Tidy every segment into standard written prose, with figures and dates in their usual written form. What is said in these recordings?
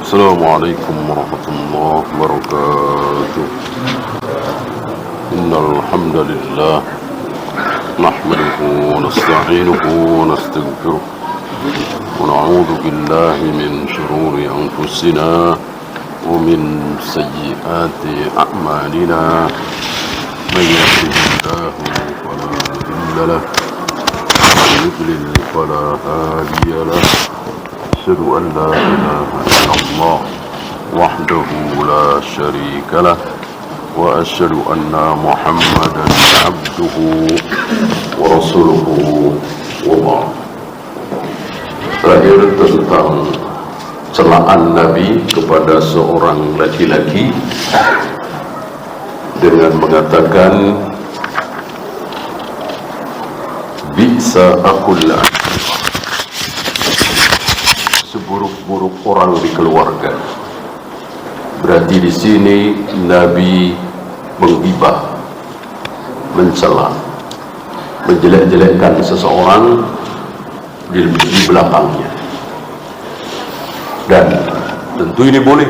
السلام عليكم ورحمة الله وبركاته. إن الحمد لله نحمده ونستعينه ونستغفره ونعوذ بالله من شرور أنفسنا ومن سيئات أعمالنا. من يهده الله فلا مضل له ومن يضلل فلا هادي له. أشهد أن لا إله إلا الله وحده لا شريك له وأشهد أن محمدا عبده ورسوله وبعد. Terakhir tentang celaan Nabi kepada seorang laki-laki dengan mengatakan bisa akul seburuk-buruk orang di keluarga. Berarti di sini Nabi menggibah, mencela, menjelek-jelekkan seseorang di belakangnya. Dan tentu ini boleh.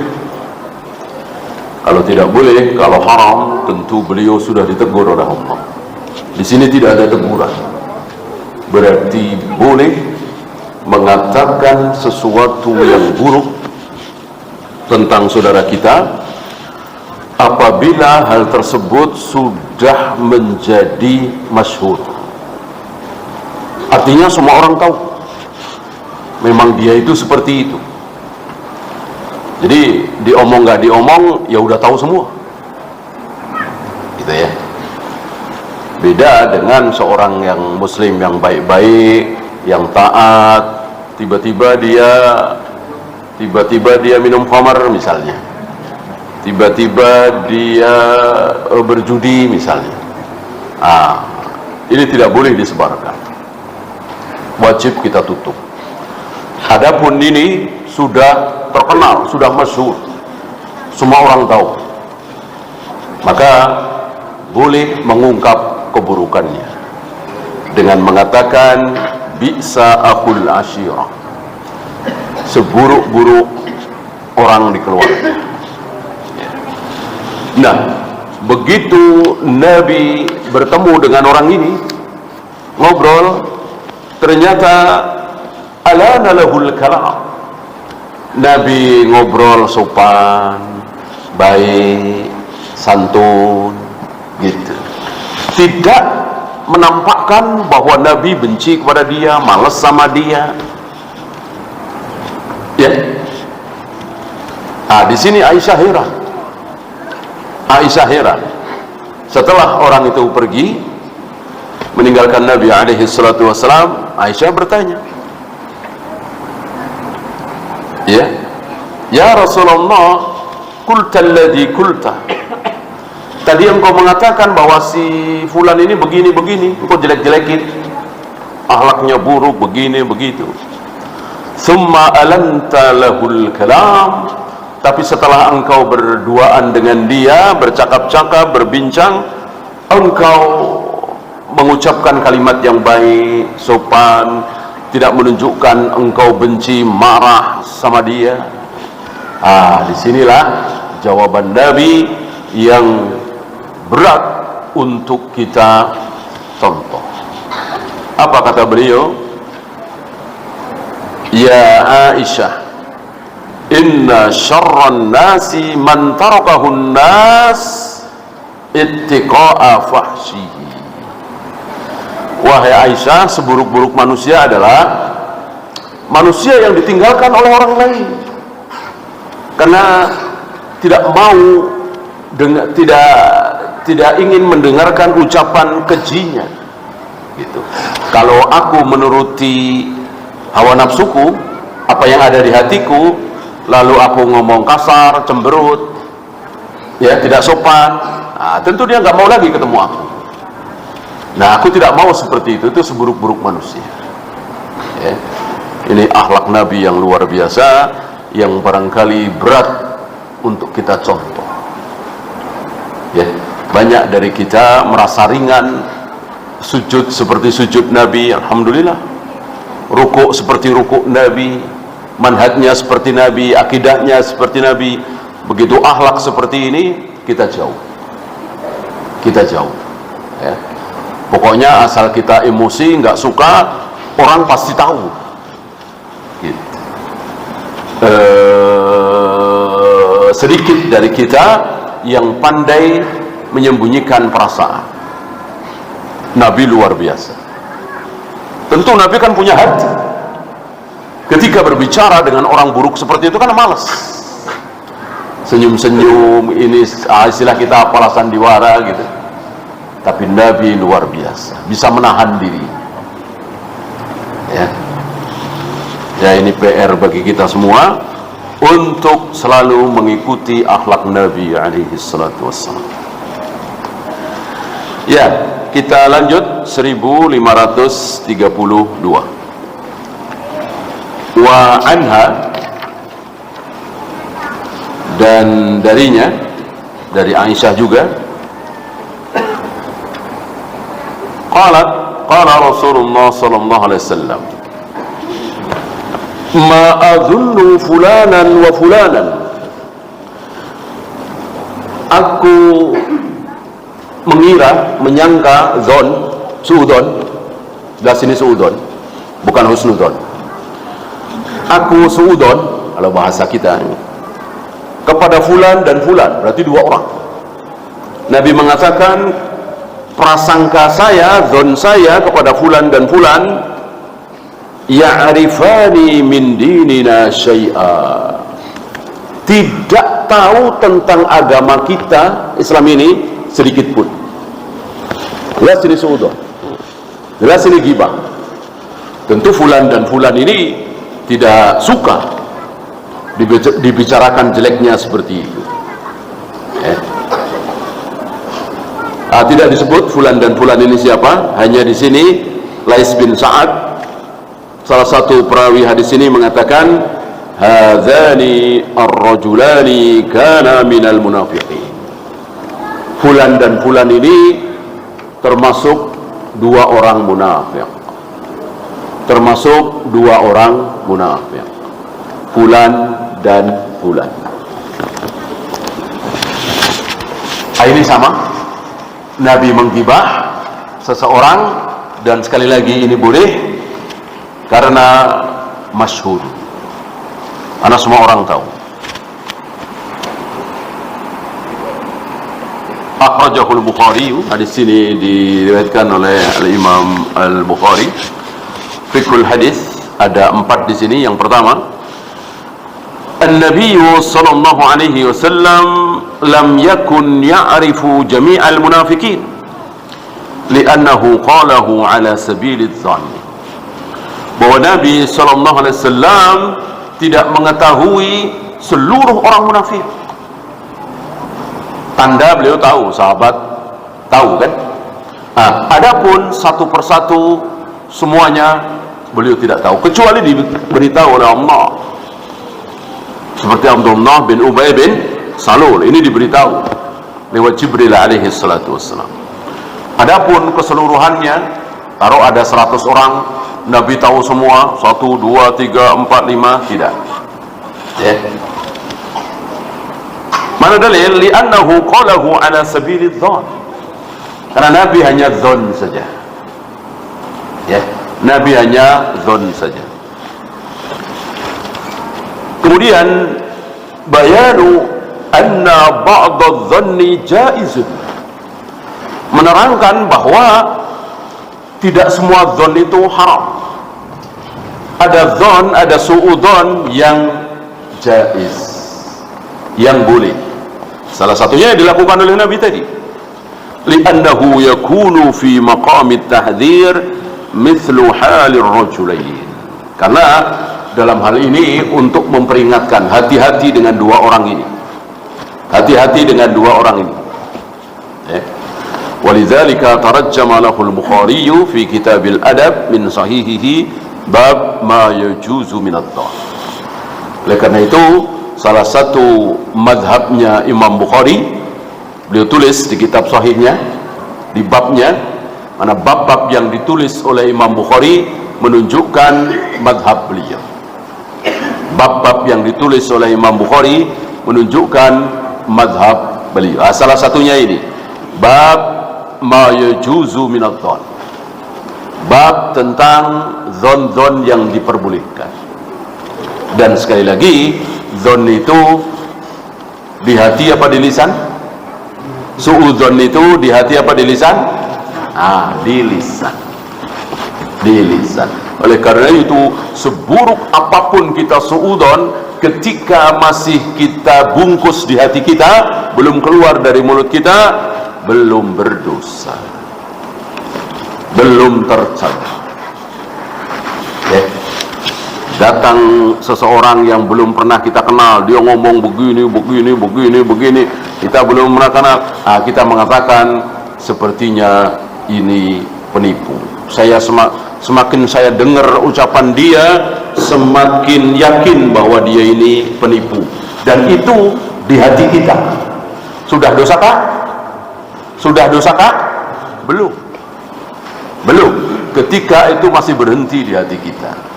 Kalau tidak boleh, kalau haram, tentu beliau sudah ditegur oleh Allah. Di sini tidak ada teguran. Berarti boleh mengatakan sesuatu yang buruk tentang saudara kita apabila hal tersebut sudah menjadi masyhur. Artinya semua orang tahu memang dia itu seperti itu. Jadi diomong nggak diomong ya udah tahu semua, gitu ya. Beda dengan seorang yang muslim yang baik-baik, yang taat, tiba-tiba dia minum khamar misalnya, tiba-tiba dia berjudi misalnya. Ini tidak boleh disebarkan, wajib kita tutup. Adapun ini sudah terkenal, sudah masyhur, semua orang tahu, maka boleh mengungkap keburukannya dengan mengatakan bisa akul asyirah, seburuk-buruk orang di keluarga. Nah, begitu Nabi bertemu dengan orang ini, ngobrol, ternyata alana lahul kalam. Nabi ngobrol sopan, baik, santun, gitu. Tidak menampakkan bahwa Nabi benci kepada dia, malas sama dia. Ya. Di sini Aisyah heran. Setelah orang itu pergi meninggalkan Nabi alaihi salatu wassalam, Aisyah bertanya, Ya Rasulullah, qulta alladhi qulta. Tadi engkau mengatakan bahwa si fulan ini begini-begini, engkau jelek-jelekin, akhlaknya buruk, begini begitu. Summa alanta lahul kalam. Tapi setelah engkau berduaan dengan dia, bercakap-cakap, berbincang, engkau mengucapkan kalimat yang baik, sopan, tidak menunjukkan engkau benci, marah sama dia. Disinilah jawaban Nabi yang berat untuk kita contoh. Apa kata beliau? Ya Aisyah, inna syarran nasi man tarakahun nas ittiqa'a fahsyihi. Wahai Aisyah, seburuk-buruk manusia adalah manusia yang ditinggalkan oleh orang lain karena tidak mau tidak ingin mendengarkan ucapan kejinya, gitu. Kalau aku menuruti hawa nafsuku, apa yang ada di hatiku, lalu aku ngomong kasar, cemberut, ya tidak sopan, tentu dia nggak mau lagi ketemu aku. Nah, aku tidak mau seperti itu seburuk-buruk manusia. Ya. Ini akhlak Nabi yang luar biasa, yang barangkali berat untuk kita contoh. Ya, banyak dari kita merasa ringan sujud seperti sujud Nabi, alhamdulillah. Rukuk seperti rukuk Nabi, manhajnya seperti Nabi, akidahnya seperti Nabi, begitu akhlak seperti ini, kita jauh. Ya. Pokoknya asal kita emosi, nggak suka, orang pasti tahu. Gitu. Sedikit dari kita yang pandai menyembunyikan perasaan. Nabi luar biasa. Tentu Nabi kan punya hati. Ketika berbicara dengan orang buruk seperti itu kan malas. Senyum-senyum, ini istilah kita apalah sandiwara gitu. Tapi Nabi luar biasa, bisa menahan diri. Ya, ini PR bagi kita semua untuk selalu mengikuti akhlak Nabi alaihi salatu wassalam. Ya, kita lanjut 1532. Wa anha, dan darinya, dari Aisyah juga, qalat qala Rasulullah sallallahu alaihi wasallam, ma adhunnu fulanan wa fulanan, aku mengira, menyangka, suudon, dari sini suudon, bukan husnudon. Aku suudon, kalau bahasa kita, kepada fulan dan fulan, berarti dua orang. Nabi mengatakan, prasangka saya, zon saya kepada fulan dan fulan, ya'rifani min dinina syai'a, tidak tahu tentang agama kita Islam ini sedikit pun. Jelas ini suudon, jelas ini ghibah. Tentu fulan dan fulan ini tidak suka dibicarakan jeleknya seperti itu. Tidak disebut fulan dan fulan ini siapa, hanya di sini Lais bin Sa'ad, salah satu perawi hadis ini, mengatakan, hadzani ar-rajulani kana minal munafiqin. Fulan dan fulan ini termasuk dua orang munafik. Termasuk dua orang munafik. Fulan dan fulan. Ini sama. Nabi menggibah seseorang, dan sekali lagi ini boleh karena masyhur, karena semua orang tahu. Akhrajahul Bukhari, hadis ini diriwayatkan oleh Al-Imam Al-Bukhari. Fiqhul hadis ada 4 di sini. Yang pertama, An-Nabi sallallahu alaihi wasallam lam yakun ya'rifu jami'al munafiqin li'annahu qalahu ala sabilidz dhann. Bahwa Nabi sallallahu alaihi wasallam tidak mengetahui seluruh orang munafik. Tanda beliau tahu, sahabat tahu kan? Adapun satu persatu semuanya beliau tidak tahu, kecuali diberitahu oleh Allah. Seperti Abdullah bin Ubay bin Salul, ini diberitahu lewat Jibril alaihi salatu wassalam. Adapun keseluruhannya, taruh ada 100 orang, Nabi tahu semua, 1, 2, 3, 4, 5, tidak. Mana dalil? Li'annahu qalahu ala sabilidz dhann. Karena Nabi hanya dzon saja. Nabi hanya dzon saja. Kemudian bayanu anna ba'dadz dhanni jaizun, menerangkan bahwa tidak semua dzon itu haram. Ada dzon, ada suudzon yang jaiz, yang boleh. Salah satunya yang dilakukan oleh Nabi tadi, li'annahu yakunu fi maqamit tahdhir mithlu halir rajulain, karena dalam hal ini untuk memperingatkan, hati-hati dengan dua orang ini, hati-hati dengan dua orang ini. Walidzalika tarajjama lahu al-Bukhari fi kitabil adab min sahihihi bab ma yajuzu min adh-dhann. Oleh karena itu, salah satu mazhabnya Imam Bukhari, beliau tulis di kitab sahihnya, di babnya, mana bab-bab yang ditulis oleh Imam Bukhari menunjukkan mazhab beliau. bab-bab yang ditulis oleh Imam Bukhari menunjukkan mazhab beliau. Salah satunya ini, bab ma yajuzu minadh dhon, bab tentang zon-zon yang diperbolehkan. Dan sekali lagi, zon itu di hati apa di lisan? Suudzon itu di hati apa di lisan? Di lisan. Di lisan. Oleh karena itu, seburuk apapun kita suudzon, ketika masih kita bungkus di hati kita, belum keluar dari mulut kita, belum berdosa, belum tercela. Datang seseorang yang belum pernah kita kenal, dia ngomong begini, kita belum pernah kenal, kita mengatakan sepertinya ini penipu. Semakin saya dengar ucapan dia, semakin yakin bahwa dia ini penipu. Dan itu di hati kita. Sudah dosakah? Sudah dosakah? Belum. Belum. Ketika itu masih berhenti di hati kita.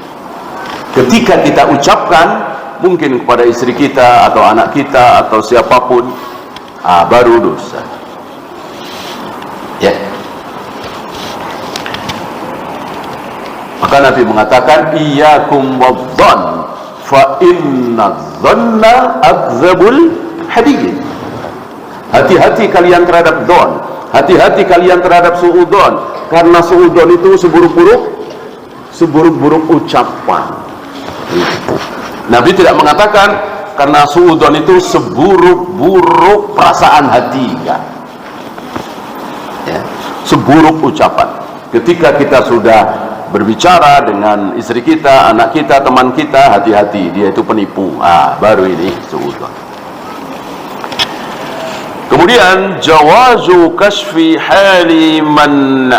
Ketika kita ucapkan, mungkin kepada istri kita atau anak kita atau siapapun, baru dosa. Ya. Maka Nabi mengatakan, iyyakum wadh-dhon fa inna dhanna akdzabul hadith. Hati-hati kalian terhadap dhon, hati-hati kalian terhadap suudzon, karena suudzon itu seburuk-buruk ucapan. Nabi tidak mengatakan karena suudzon itu seburuk-buruk perasaan hati, enggak. Ya, seburuk ucapan. Ketika kita sudah berbicara dengan istri kita, anak kita, teman kita, hati-hati, dia itu penipu. Baru ini suudzon. Kemudian jawazu kasfi hali man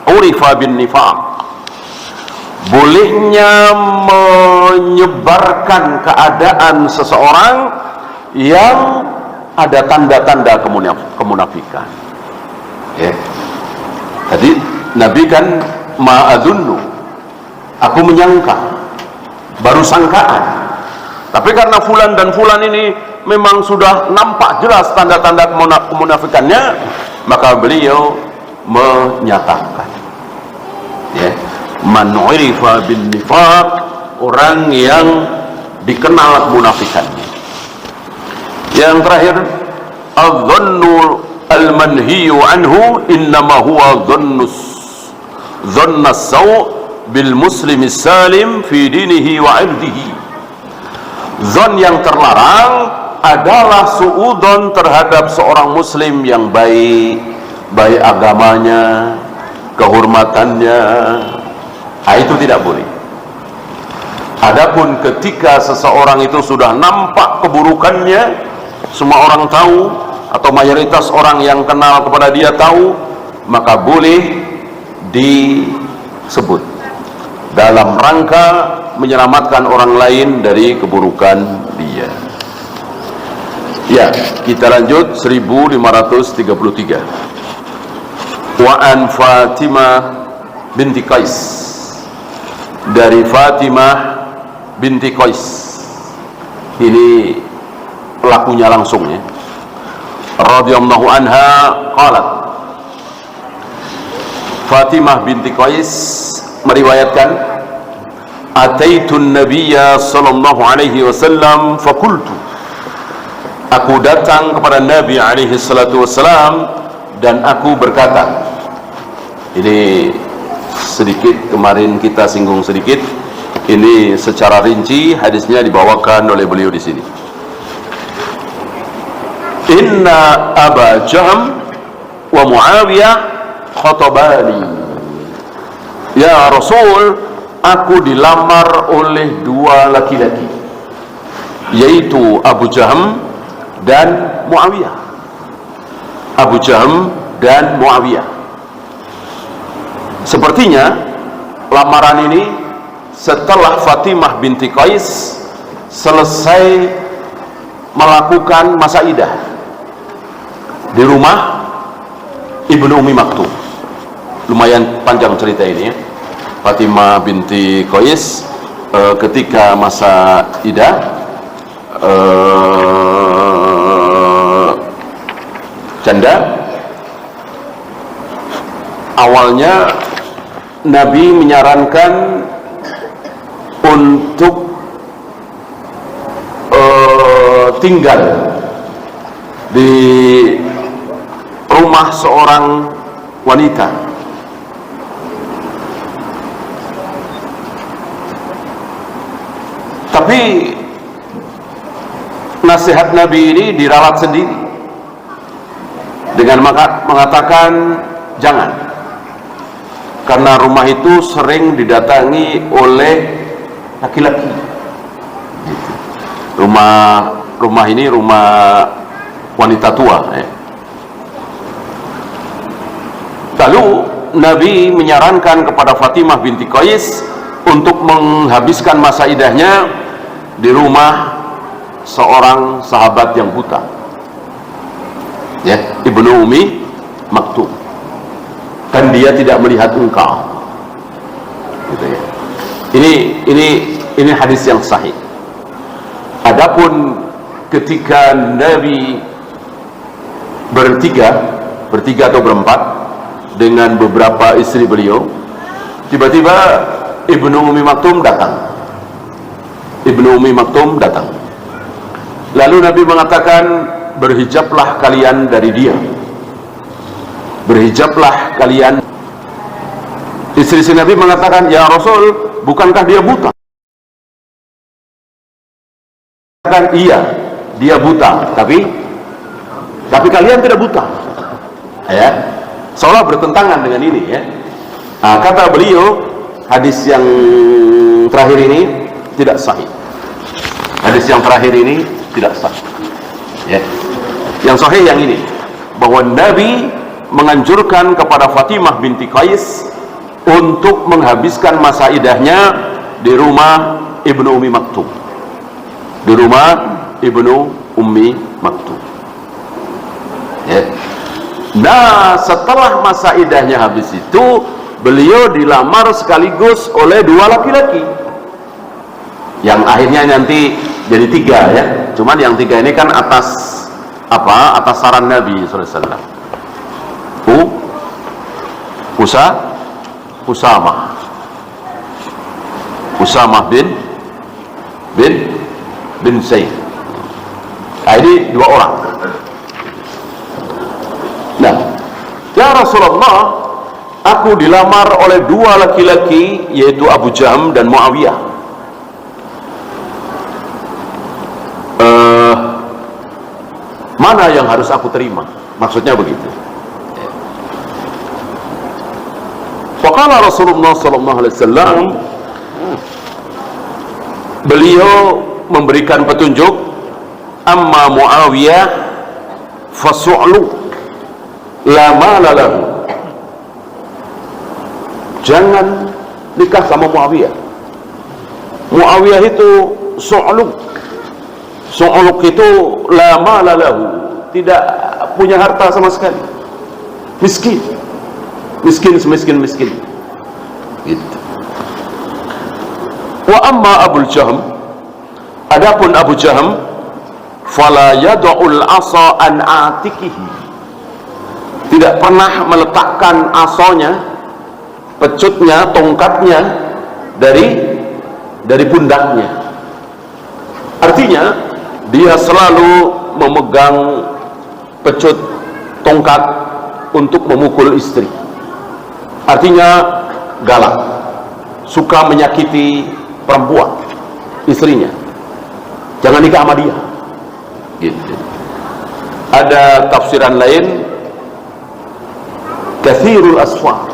urifa bin nifaq, bolehnya menyebarkan keadaan seseorang yang ada tanda-tanda kemunafikan. Ya. Jadi Nabi kan ma'adunnu, aku menyangka, baru sangkaan. Tapi karena fulan dan fulan ini memang sudah nampak jelas tanda-tanda kemunafikannya, maka beliau menyatakan, ya, man urifa bin nifaq, orang yang dikenal kemunafikannya. Yang terakhir, adh-dhannu al-manhiyu anhu innama huwa dhanna saw bil muslimi salim fi dinihi wa 'irdihi. Zon yang terlarang adalah suudzon terhadap seorang muslim yang baik agamanya, kehormatannya. Itu tidak boleh. Adapun ketika seseorang itu sudah nampak keburukannya, semua orang tahu atau mayoritas orang yang kenal kepada dia tahu, maka boleh disebut dalam rangka menyelamatkan orang lain dari keburukan dia. Ya, kita lanjut 1533. Wa an Fatimah binti Qais, dari Fatimah binti Qais, ini pelakunya langsung, ya, radhiyallahu anha qalat, Fatimah binti Qais meriwayatkan, ataitun nabiyya sallallahu alaihi wasallam fakultu, aku datang kepada Nabi alaihi salatu wasallam dan aku berkata. Ini sedikit kemarin kita singgung sedikit, ini secara rinci hadisnya dibawakan oleh beliau di sini. Inna Aba Jahm wa Muawiyah khatabani, ya Rasul, aku dilamar oleh dua laki-laki, yaitu Abu Jahm dan Muawiyah. Abu Jahm dan Muawiyah. Sepertinya lamaran ini setelah Fatimah binti Qais selesai melakukan masa idah di rumah Ibnu Ummi Maktum. Lumayan panjang cerita ini, ya. Fatimah binti Qais ketika masa idah janda, awalnya Nabi menyarankan untuk tinggal di rumah seorang wanita. Tapi nasihat Nabi ini diralat sendiri dengan mengatakan jangan, karena rumah itu sering didatangi oleh laki-laki. Rumah ini rumah wanita tua. Lalu Nabi menyarankan kepada Fatimah binti Qais untuk menghabiskan masa idahnya di rumah seorang sahabat yang buta, ya, Ibnu Ummi Maktum. Kan dia tidak melihat engkau, gitu ya. Ini hadis yang sahih. Adapun ketika Nabi bertiga atau berempat dengan beberapa istri beliau, tiba-tiba Ibnu Ummi Maktum datang. Lalu Nabi mengatakan, berhijablah kalian dari dia, berhijablah kalian. Istri Nabi mengatakan, ya Rasul, bukankah dia buta? Kan iya, dia buta, tapi kalian tidak buta, ya. Seolah bertentangan dengan ini, ya. Nah, kata beliau, hadis yang terakhir ini tidak sahih. Hadis yang terakhir ini tidak sahih, ya. Yang sahih yang ini, bahwa Nabi menganjurkan kepada Fatimah binti Qais untuk menghabiskan masa idahnya di rumah Ibnu Ummi Maktum, di rumah Ibnu Ummi Maktum, ya. Nah, setelah masa idahnya habis itu, beliau dilamar sekaligus oleh dua laki-laki, yang akhirnya nanti jadi tiga, ya. Cuman yang tiga ini kan atas saran Nabi SAW. Usamah bin Zaid. Nah, ini dua orang. Nah, ya Rasulullah, aku dilamar oleh dua laki-laki, yaitu Abu Jahm dan Muawiyah. Mana yang harus aku terima? Maksudnya begitu. Faqala Rasulullah sallallahu alaihi wasallam, beliau memberikan petunjuk, amma Muawiyah fasu'lu la mala lahu. Jangan nikah sama Muawiyah. Muawiyah itu su'luk itu la mala lahu, tidak punya harta sama sekali, miskin semiskin gitu. Wa amma Abu Jahm, adapun Abu Jahm, fala yad'ul asa an atikihi, tidak pernah meletakkan asonya, pecutnya, tongkatnya dari pundaknya. Artinya dia selalu memegang pecut, tongkat untuk memukul istri. Artinya galak, suka menyakiti perempuan, istrinya. Jangan nikah sama dia, gitu. Ada tafsiran lain, kathirul asfar,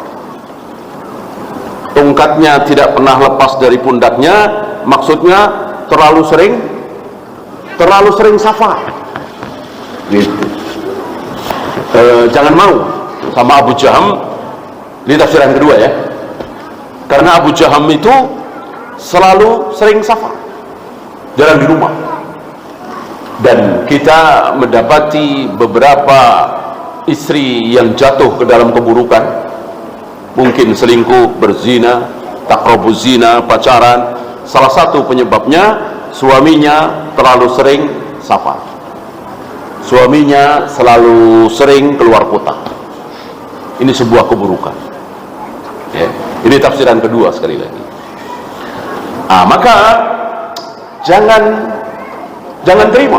tongkatnya tidak pernah lepas dari pundaknya, maksudnya terlalu sering safar, gitu. Jangan mau sama Abu Jahm. Ini tafsiran kedua, ya, karena Abu Jahm itu selalu sering safar, jarang di rumah. Dan kita mendapati beberapa istri yang jatuh ke dalam keburukan, mungkin selingkuh, berzina, takrobuz zina, pacaran, salah satu penyebabnya suaminya terlalu sering safar, suaminya selalu sering keluar kota. Ini sebuah keburukan ya. Ini tafsiran kedua sekali lagi. Maka jangan terima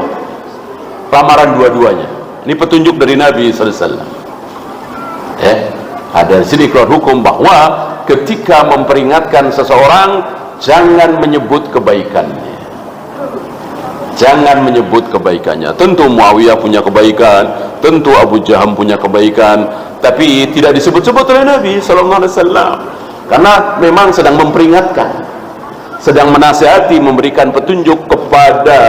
lamaran dua-duanya. Ini petunjuk dari Nabi sallallahu alaihi wasallam. Ada di sini keluar hukum bahwa ketika memperingatkan seseorang, jangan menyebut kebaikannya. Jangan menyebut kebaikannya. Tentu Muawiyah punya kebaikan, tentu Abu Jaham punya kebaikan, tapi tidak disebut-sebut oleh Nabi sallallahu alaihi wasallam. Karena memang sedang memperingatkan, sedang menasihati, memberikan petunjuk kepada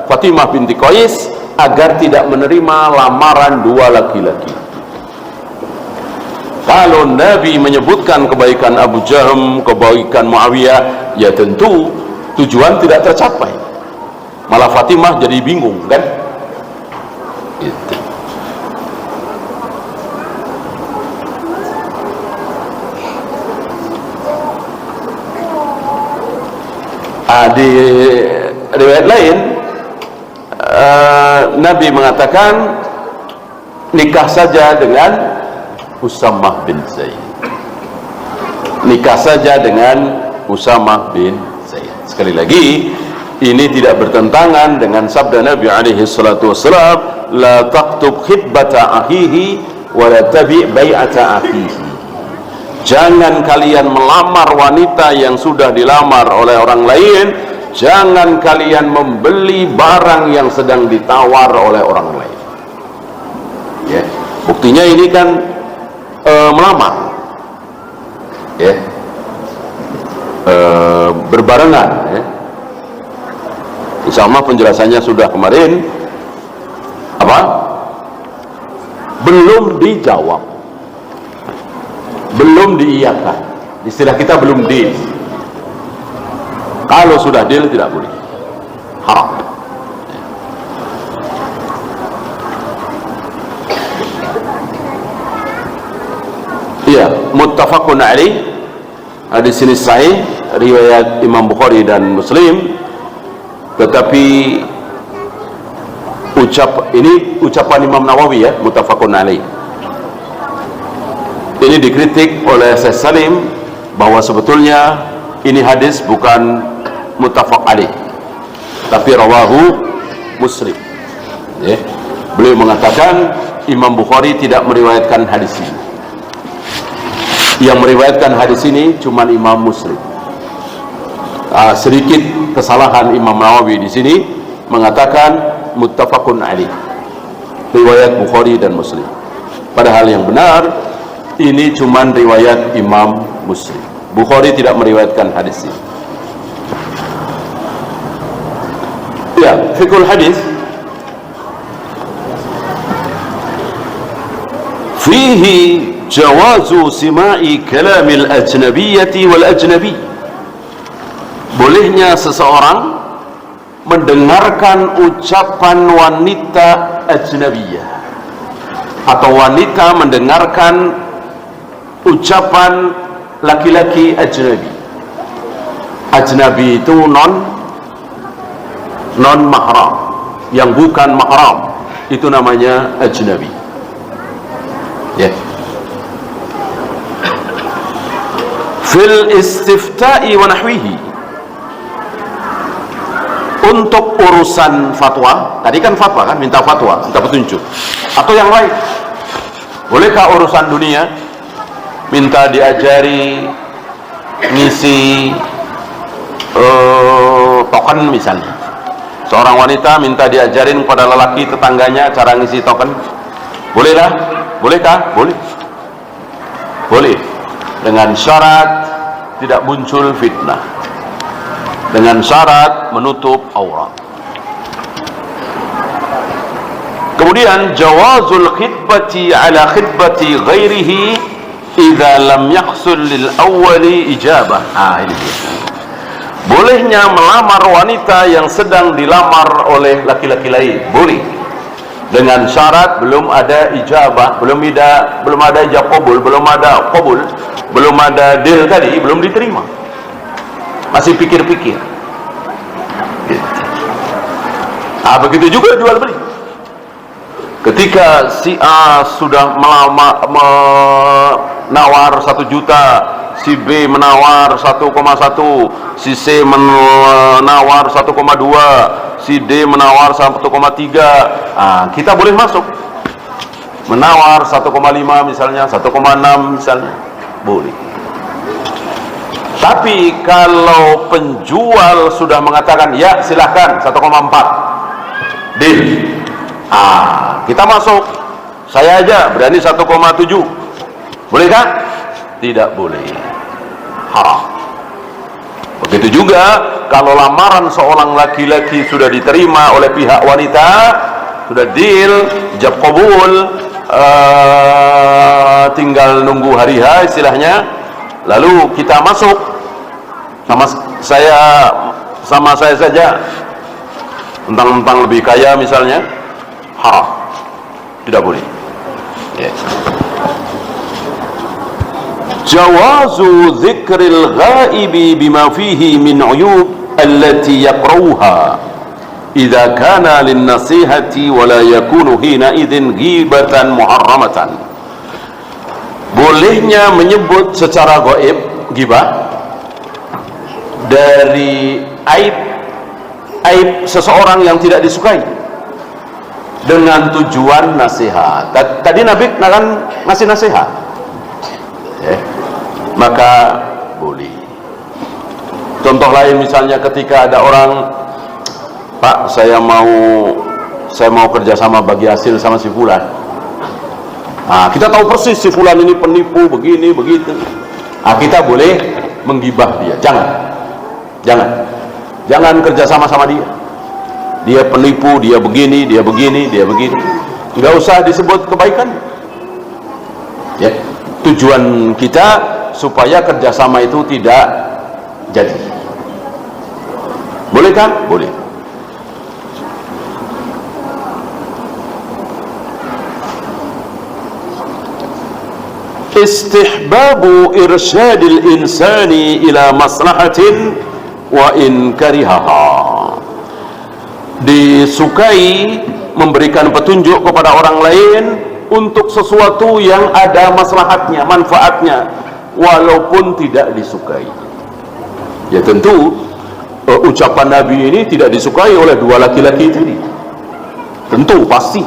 Fatimah binti Qais agar tidak menerima lamaran dua laki-laki. Kalau Nabi menyebutkan kebaikan Abu Jaham, kebaikan Muawiyah, ya tentu tujuan tidak tercapai. Malah Fatimah jadi bingung, kan? Gitu. Di riwayat lain, Nabi mengatakan nikah saja dengan Usamah bin Zaid. Nikah saja dengan Usamah bin Zaid. Sekali lagi, ini tidak bertentangan dengan sabda Nabi alaihi salatu wassalam, la taqtub khitbata akhihi wa la tabi' bai'ata akhihi. Jangan kalian melamar wanita yang sudah dilamar oleh orang lain, jangan kalian membeli barang yang sedang ditawar oleh orang lain. Ya, buktinya ini kan melamar, ya, berbarengan, ya. Insya Allah penjelasannya sudah kemarin. Apa? Belum dijawab, belum diiyakan. Istilah kita belum deal. Kalau sudah deal tidak boleh, haram. Iya, muttafaqun alaih. Hadis ini sahih, riwayat Imam Bukhari dan Muslim. Tetapi ini ucapan Imam Nawawi, ya, muttafaqun alaih. Ini dikritik oleh Syekh Salim bahwa sebetulnya ini hadis bukan muttafaq alaih, tapi rawahu Muslim. Ya. Beliau mengatakan Imam Bukhari tidak meriwayatkan hadis ini. Yang meriwayatkan hadis ini cuma Imam Muslim. Sedikit kesalahan Imam Nawawi di sini, mengatakan muttafaqun alaih, riwayat Bukhari dan Muslim. Padahal yang benar ini cuma riwayat Imam Muslim. Bukhari tidak meriwayatkan hadis ini. Ya, fiqhul hadis. Fihi jawazu sima'i kalamil ajnabiyyati wal ajnabi. Bolehnya seseorang mendengarkan ucapan wanita ajnabiyah, atau wanita mendengarkan ucapan laki-laki ajnabi. Ajnabi itu non mahram, yang bukan mahram, itu namanya ajnabi. Ya. Fil istifta'i wa nahwihi. Untuk urusan fatwa, tadi kan fatwa kan, minta fatwa, minta petunjuk, atau yang lain. Bolehkah urusan dunia minta diajari ngisi token misalnya? Seorang wanita minta diajarin pada lelaki tetangganya cara ngisi token. Bolehlah? Bolehkah? Boleh. Boleh, dengan syarat tidak muncul fitnah, dengan syarat menutup aurat. Kemudian jawazul khitbati ala khitbati ghairihi idza lam yahsul lil awwali ijabah. Ini dia. Bolehnya melamar wanita yang sedang dilamar oleh laki-laki lain, boleh, dengan syarat belum ada ijabah, belum ada ijab qabul, belum ada deal tadi, belum diterima. masih pikir-pikir. Gitu. Nah, begitu juga jual beli. Ketika si A sudah menawar 1 juta, si B menawar 1,1, si C menawar 1,2, si D menawar 1,3. Nah, kita boleh masuk menawar 1,5 misalnya, 1,6 misalnya, boleh. Tapi kalau penjual sudah mengatakan ya silahkan 1,4 deal, kita masuk. Saya aja berani 1,7, boleh kan? Tidak boleh, haram. Begitu juga kalau lamaran seorang laki-laki sudah diterima oleh pihak wanita, sudah deal, ijab qabul, tinggal nunggu hari H istilahnya, lalu kita masuk sama saya saja, tentang lebih kaya misalnya, haram, tidak boleh. Jawazu dzikril ghaibi bima fihi min uyub allati yaqrauha idza kana lin nasihati wa la yakunu hina idzin ghibatan muharramatan. Bolehnya menyebut secara gaib, ghibah, dari aib seseorang yang tidak disukai dengan tujuan nasihat. Tadi Nabi kan ngasih nasihat, maka boleh. Contoh lain misalnya ketika ada orang, Pak, saya mau kerjasama bagi hasil sama si fulan. Kita tahu persis si fulan ini penipu, begini begitu. Kita boleh menggibah dia. Jangan kerjasama sama dia. Dia penipu, dia begini, dia begini, dia begini. Nggak usah disebut kebaikan. Ya, tujuan kita supaya kerjasama itu tidak jadi. Boleh kan? Boleh. Istihbabu irsyadil insani ila maslahatin wa in karihaha. Disukai memberikan petunjuk kepada orang lain untuk sesuatu yang ada maslahatnya, manfaatnya, walaupun tidak disukai. Ya tentu ucapan Nabi ini tidak disukai oleh dua laki-laki tadi. Tentu pasti.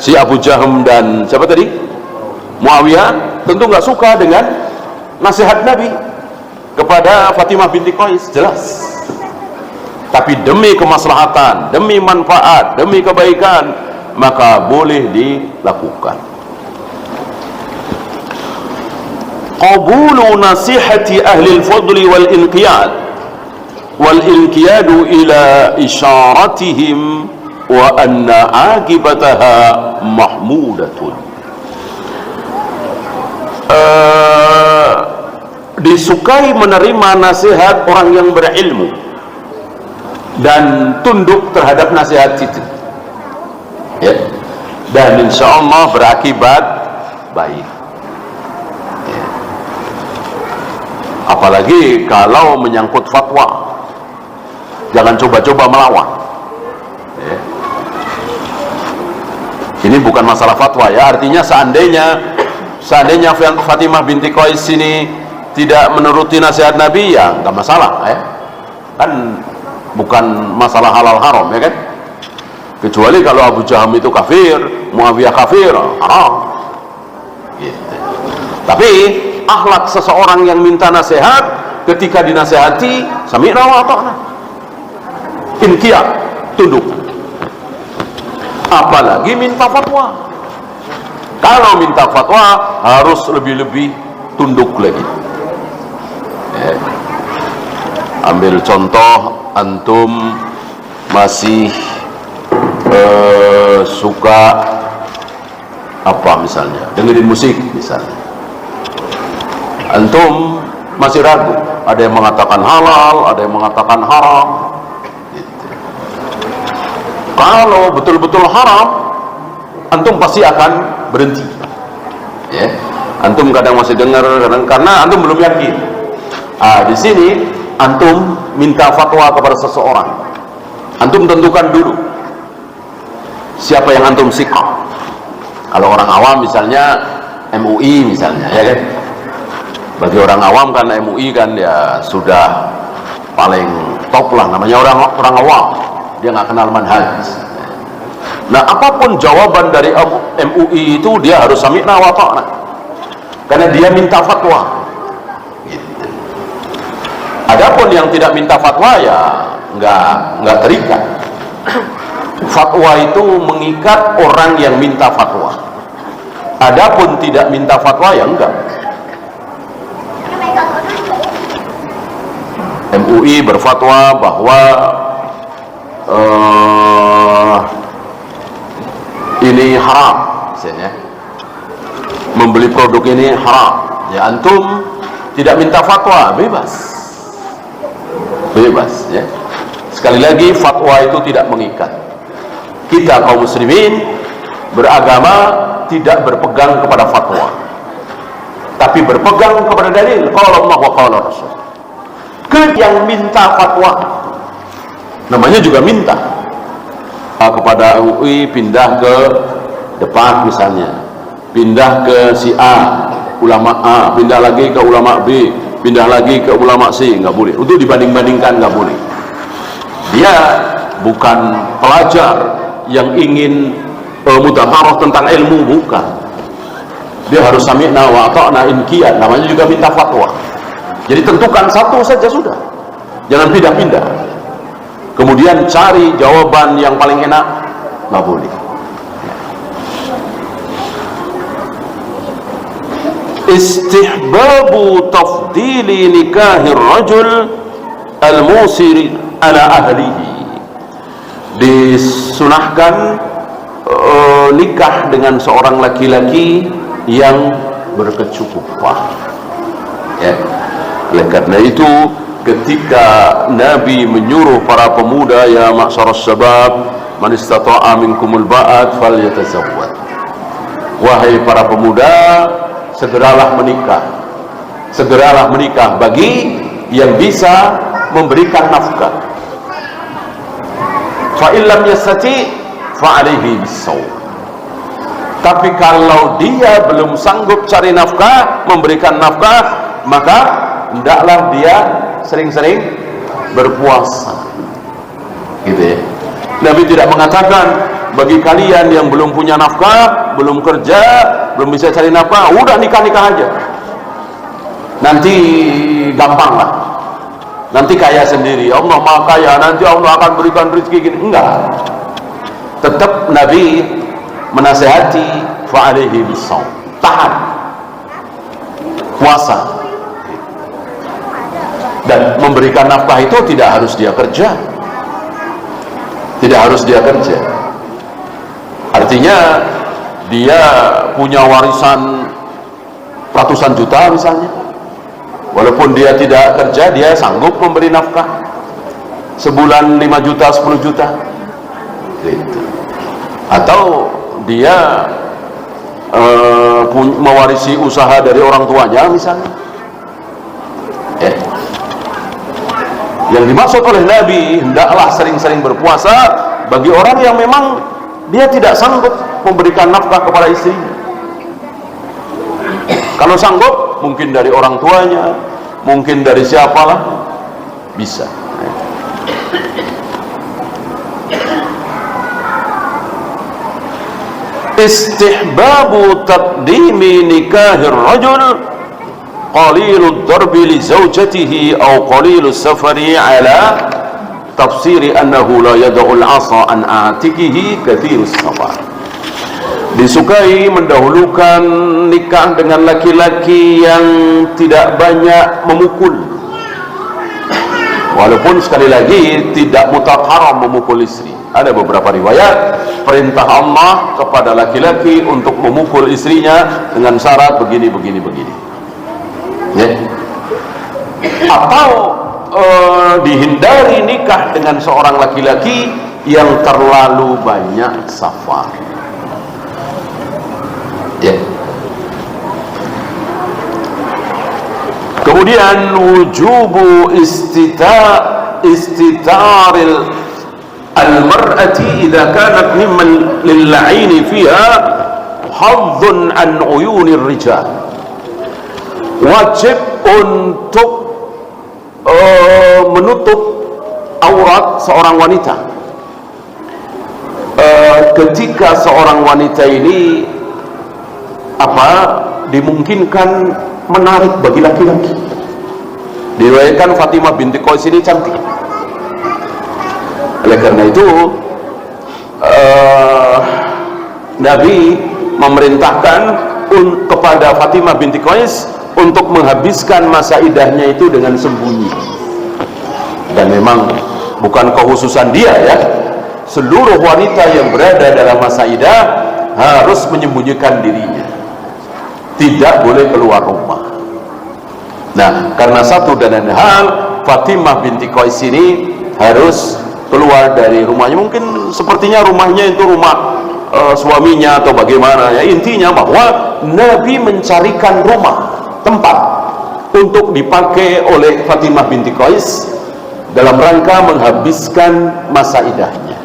Si Abu Jahm dan siapa tadi? Muawiyah tentu nggak suka dengan nasihat Nabi kepada Fatimah binti Qais, jelas. Tapi demi kemaslahatan, demi manfaat, demi kebaikan, maka boleh dilakukan. Qabulu nasihati ahli al-fadli wal inqiyadu ila isyaratihim wa anna aqibataha mahmudatun. Disukai menerima nasihat orang yang berilmu dan tunduk terhadap nasihat itu, ya, dan insya Allah berakibat baik, ya. Apalagi kalau menyangkut fatwa, jangan coba-coba melawan, ya. Ini bukan masalah fatwa, ya, artinya seandainya Fatimah binti Qais ini tidak menuruti nasihat Nabi, ya nggak masalah, ya. Kan bukan masalah halal haram, ya kan? Kecuali kalau Abu Jahm itu kafir, Muawiyah kafir, haram. Gitu. Tapi akhlak seseorang yang minta nasihat, ketika dinasihati, sami'na wa ata'na, inqiyad, tunduk. Apalagi minta fatwa. Kalau minta fatwa harus lebih-lebih tunduk lagi. Ambil contoh, antum masih suka apa misalnya, dengerin musik misalnya, antum masih ragu, ada yang mengatakan halal, ada yang mengatakan haram, gitu. Kalau betul-betul haram, antum pasti akan berhenti, ya. Antum kadang masih dengar, kadang karena antum belum yakin. Di sini antum minta fatwa kepada seseorang, antum tentukan dulu siapa yang antum siqah. Kalau orang awam misalnya MUI misalnya, ya kan? Bagi orang awam kan MUI kan ya sudah paling top lah, namanya orang awam, dia nggak kenal manhaj. Nah, apapun jawaban dari MUI itu dia harus sami'na wa ta'na, karena dia minta fatwa. Gitu. Adapun yang tidak minta fatwa ya nggak terikat. Fatwa itu mengikat orang yang minta fatwa. Adapun tidak minta fatwa ya enggak. MUI berfatwa bahwa ini haram, misalnya membeli produk ini haram, ya antum tidak minta fatwa, bebas, ya. Sekali lagi, fatwa itu tidak mengikat. Kita kaum muslimin beragama tidak berpegang kepada fatwa, tapi berpegang kepada dalil, qala Allah wa qala Rasul. Yang minta fatwa namanya juga minta kepada MUI pindah ke depan misalnya, pindah ke si A, ulama A, pindah lagi ke ulama B, pindah lagi ke ulama C, nggak boleh. Untuk dibanding-bandingkan nggak boleh. Dia bukan pelajar yang ingin mudhakarah tentang ilmu, bukan. Dia harus sami'na wa ata'na in qiyad, namanya juga minta fatwa. Jadi tentukan satu saja sudah, jangan pindah-pindah. Kemudian cari jawaban yang paling enak, nggak boleh. Istihbabu tafdili nikahir rajul al-musiri ala ahlihi. Disunahkan nikah dengan seorang laki-laki yang berkecukupan. Ya. Oleh karena itu, ketika Nabi menyuruh para pemuda, ya ma'syaras syabab man istata'a minkumul ba'at falyatazawwaj, wahai para pemuda, segeralah menikah bagi yang bisa memberikan nafkah. Fa illam yastati fa alaihi bisawm. Tapi kalau dia belum sanggup cari nafkah, memberikan nafkah, maka hendaklah dia sering-sering berpuasa. Gitu ya. Nabi tidak mengatakan bagi kalian yang belum punya nafkah, belum kerja, belum bisa cari nafkah, udah nikah-nikah aja, nanti gampang lah, nanti kaya sendiri, Allah maha kaya, nanti Allah akan berikan rezeki gini. Enggak. Tetap Nabi menasihati fa'alaihi bisawm, tahan puasa. Dan memberikan nafkah itu tidak harus dia kerja, artinya dia punya warisan ratusan juta misalnya, walaupun dia tidak kerja, dia sanggup memberi nafkah sebulan 5 juta, 10 juta gitu. Atau dia mewarisi usaha dari orang tuanya misalnya. Yang dimaksud oleh Nabi, hendaklah sering-sering berpuasa bagi orang yang memang dia tidak sanggup memberikan nafkah kepada istrinya. Kalau sanggup, mungkin dari orang tuanya, mungkin dari siapalah, bisa. Istihbabu taqdimi nikahir rajul qalilud darbi li zawjatihi aw qalilus safari ala tafsiri annahu la yad'ul 'asa an atikihi kathirus safar. Disukai mendahulukan nikah dengan laki-laki yang tidak banyak memukul, walaupun sekali lagi tidak mutlak haram memukul istri. Ada beberapa riwayat perintah Allah kepada laki-laki untuk memukul istrinya dengan syarat begini ya. Atau dihindari nikah dengan seorang laki-laki yang terlalu banyak safar ya. Kemudian wujubu istitaril al-mar'ati idza kanat mimman lil-'aini fiha haddun an uyunir rijal. Wajib untuk menutup aurat seorang wanita ketika seorang wanita ini dimungkinkan menarik bagi laki-laki. Diriwayatkan Fatimah binti Qais ini cantik. Oleh karena itu Nabi memerintahkan kepada Fatimah binti Qais untuk menghabiskan masa idahnya itu dengan sembunyi. Dan memang bukan kekhususan dia ya, seluruh wanita yang berada dalam masa idah harus menyembunyikan dirinya, tidak boleh keluar rumah. Nah, karena satu dan lain hal, Fatimah binti Qais ini harus keluar dari rumahnya. Mungkin sepertinya rumahnya itu rumah suaminya atau bagaimana ya. Intinya bahwa Nabi mencarikan rumah, tempat untuk dipakai oleh Fatimah binti Qais dalam rangka menghabiskan masa idahnya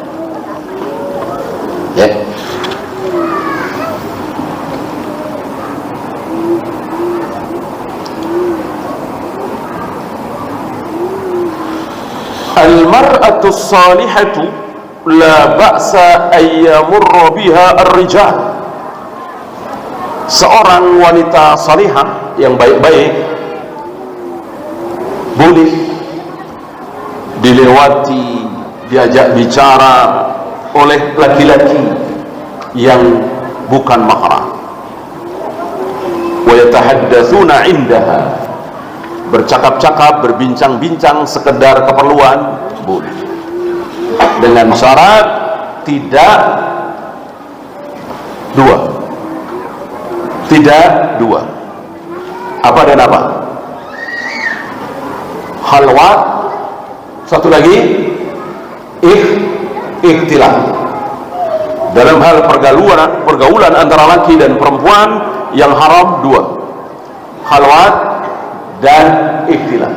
ya. Al-mar'atu salihatu la ba'sa ayyamurra biha ar-rijal. Seorang wanita salihah yang baik-baik boleh dilewati, diajak bicara oleh laki-laki yang bukan mahram. Wa yatahaddatsuna 'indaha, bercakap-cakap, berbincang-bincang sekedar keperluan boleh, dengan syarat tidak dua. Apa dan apa? Halwat, satu lagi ikhtilaf. Dalam hal pergaulan antara laki dan perempuan yang haram dua, halwat dan ikhtilaf.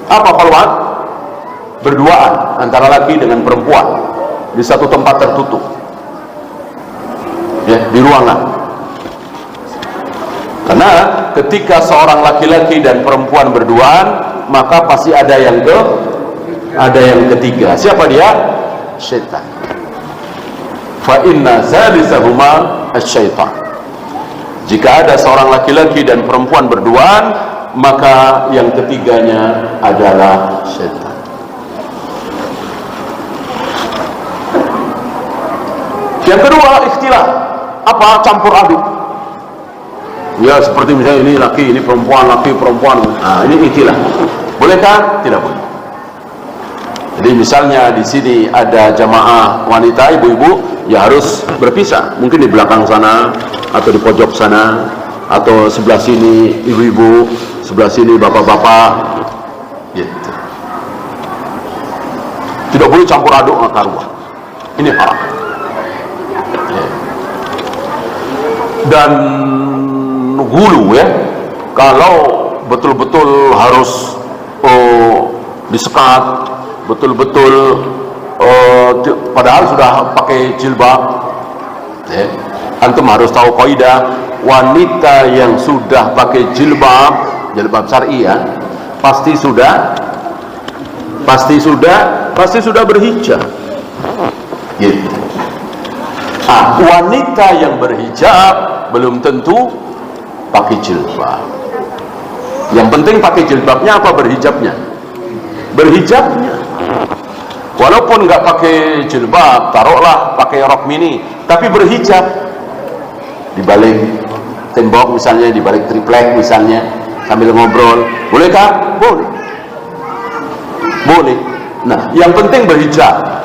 Apa halwat? Berduaan antara laki dengan perempuan di satu tempat tertutup ya, di ruangan. Karena ketika seorang laki-laki dan perempuan berduaan, maka pasti ada yang ketiga. Siapa dia? Syaitan. Fa inna salisahuma asy-syaitan. Jika ada seorang laki-laki dan perempuan berduaan, maka yang ketiganya adalah syaitan. Yang kedua, ikhtilaf. Apa? Campur aduk. Ya, seperti misalnya ini laki, ini perempuan, laki, perempuan. Nah, ini ikhtilaf. Bolehkah? Tidak boleh. Jadi misalnya di sini ada jamaah wanita, ibu-ibu, ya harus berpisah. Mungkin di belakang sana, atau di pojok sana, atau sebelah sini ibu-ibu, sebelah sini bapak-bapak. Gitu. Tidak boleh campur aduk antar ruah. Ini haram. Dan hulu ya, kalau betul-betul harus disekat, betul-betul padahal sudah pakai jilbab ya. Antum harus tahu kaidah, wanita yang sudah pakai jilbab syar'i ya, pasti sudah berhijab gitu. Wanita yang berhijab belum tentu pakai jilbab. Yang penting pakai jilbabnya apa berhijabnya? Berhijabnya. Walaupun nggak pakai jilbab, taruhlah pakai rok mini, tapi berhijab. Di balik tembok misalnya, di balik triplek misalnya, sambil ngobrol, bolehkah? Boleh. Boleh. Nah, yang penting berhijab.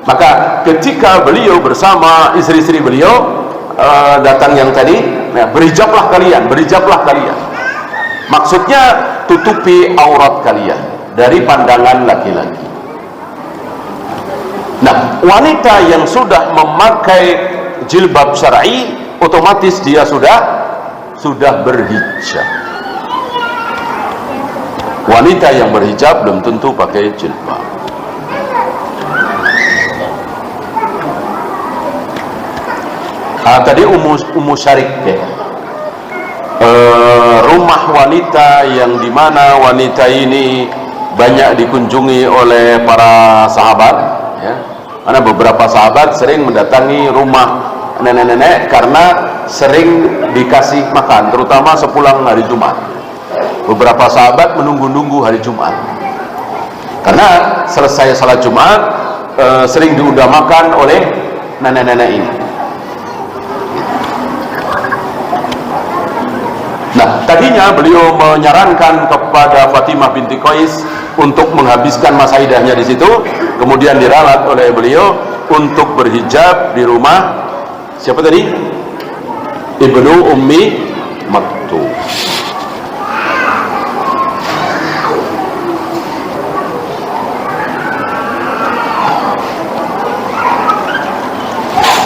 Maka ketika beliau bersama istri-istri beliau datang yang tadi, nah, berhijablah kalian. Maksudnya tutupi aurat kalian dari pandangan laki-laki. Nah, wanita yang sudah memakai jilbab syar'i, otomatis dia sudah berhijab. wanita yang berhijab belum tentu pakai jilbab. Tadi Ummu Syarik ya. Rumah wanita yang dimana wanita ini banyak dikunjungi oleh para sahabat ya. Karena beberapa sahabat sering mendatangi rumah nenek-nenek karena sering dikasih makan, terutama sepulang hari Jumat. Beberapa sahabat menunggu-nunggu hari Jumat karena selesai salat Jumat sering diutamakan oleh nenek-nenek ini. Nah, tadinya beliau menyarankan kepada Fatimah binti Qais untuk menghabiskan masa iddahnya di situ, kemudian diralat oleh beliau untuk berhijab di rumah siapa tadi? Ibnu Ummi Maktum.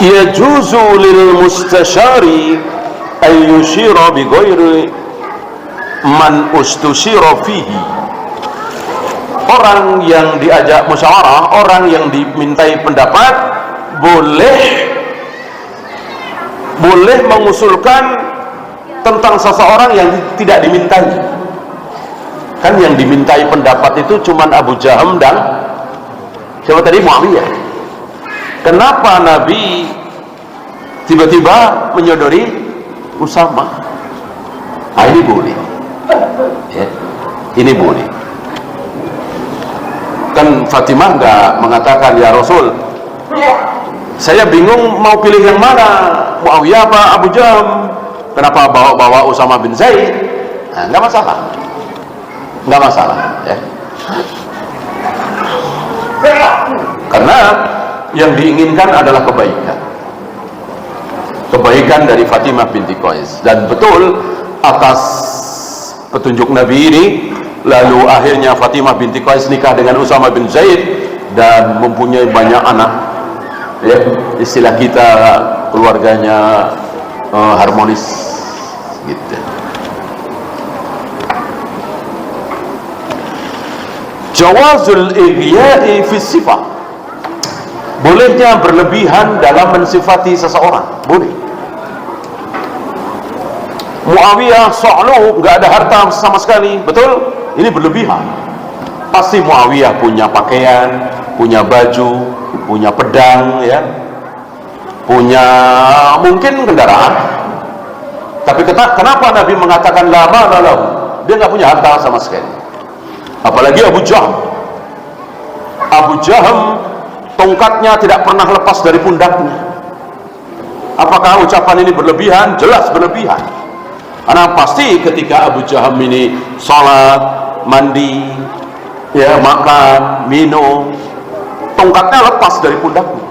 Yajuzu lil mustasyari ay yushira bi ghairi man ustusyira fihi. Orang yang diajak musyawarah, orang yang dimintai pendapat boleh mengusulkan tentang seseorang yang tidak dimintai. Kan yang dimintai pendapat itu cuma Abu Jaham dan siapa tadi? Muawiyah. Kenapa Nabi tiba-tiba menyodori Usama? Ini boleh ya, ini boleh. Kan Fatimah nggak mengatakan, ya Rasul, saya bingung mau pilih yang mana, Muawiyah apa Abu Jaham. Kenapa bawa Usama bin Zaid? Nah, nggak masalah ya. Karena yang diinginkan adalah kebaikan dari Fatimah binti Qais, dan betul atas petunjuk Nabi ini lalu akhirnya Fatimah binti Qais nikah dengan Usama bin Zaid dan mempunyai banyak anak ya. Istilah kita keluarganya harmonis gitu. Jawazul igya'i fi sifat, bolehnya berlebihan dalam mensifati seseorang, boleh. Muawiyah so'lu nggak ada harta sama sekali, betul? Ini berlebihan. Pasti Muawiyah punya pakaian, punya baju, punya pedang ya, punya mungkin kendaraan. Tapi kenapa Nabi mengatakan la mala lahu? Dia nggak punya harta sama sekali. Apalagi Abu Jaham. Abu Jaham tongkatnya tidak pernah lepas dari pundaknya. Apakah ucapan ini berlebihan? Jelas berlebihan. Karena pasti ketika Abu Jaham ini sholat, mandi, ya makan, minum, tongkatnya lepas dari pundaknya.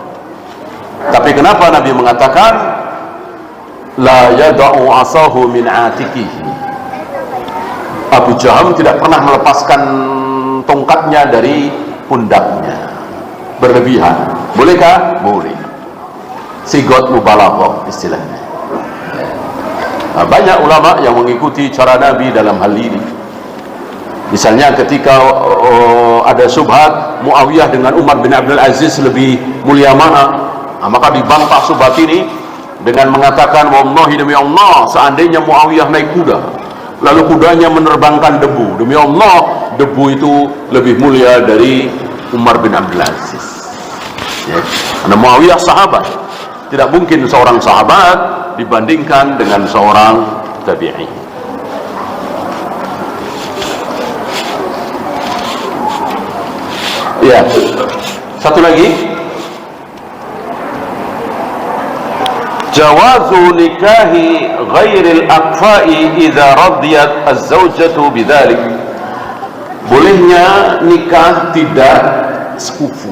Tapi kenapa Nabi mengatakan la yada'u asahu min atikihi? Abu Jaham tidak pernah melepaskan tongkatnya dari pundaknya. Berlebihan. Bolehkah? Boleh. Sigot mubalaghah istilahnya. Nah, banyak ulama yang mengikuti cara Nabi dalam hal ini. Misalnya ketika ada syubhat Muawiyah dengan Umar bin Abdul Aziz lebih mulia mana, maka dibantah syubhat ini dengan mengatakan, wallahi demi Allah, seandainya Muawiyah naik kuda lalu kudanya menerbangkan debu, demi Allah debu itu lebih mulia dari Umar bin Abdul Aziz ya. Karena Muawiyah sahabat, tidak mungkin seorang sahabat dibandingkan dengan seorang tabi'i. Ya, satu lagi, jawazu nikahi ghairil aqfa'i idza radiyat az-zawjatu bidzalik. Bolehnya nikah tidak sekufu.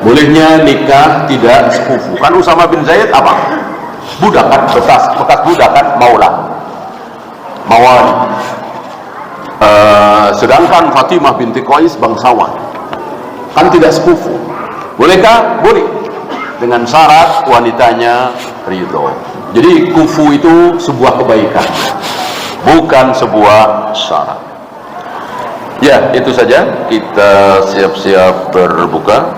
Bolehnya nikah tidak sekufu. Kan Usama bin Zaid apa? Budak kan, bekas budak kan, mawali. Sedangkan Fatimah binti Qais bangsawan, kan tidak sekufu. Bolehkah? Boleh, dengan syarat wanitanya ridho. Jadi kufu itu sebuah kebaikan, bukan sebuah syarat. Ya, itu saja. Kita siap-siap berbuka.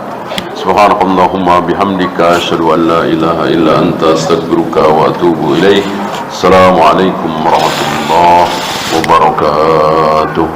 Subhanakallahumma bihamdika asyhadu an la ilaha illa anta astaghfiruka wa atubu ilaik. Assalamualaikum warahmatullahi wabarakatuh.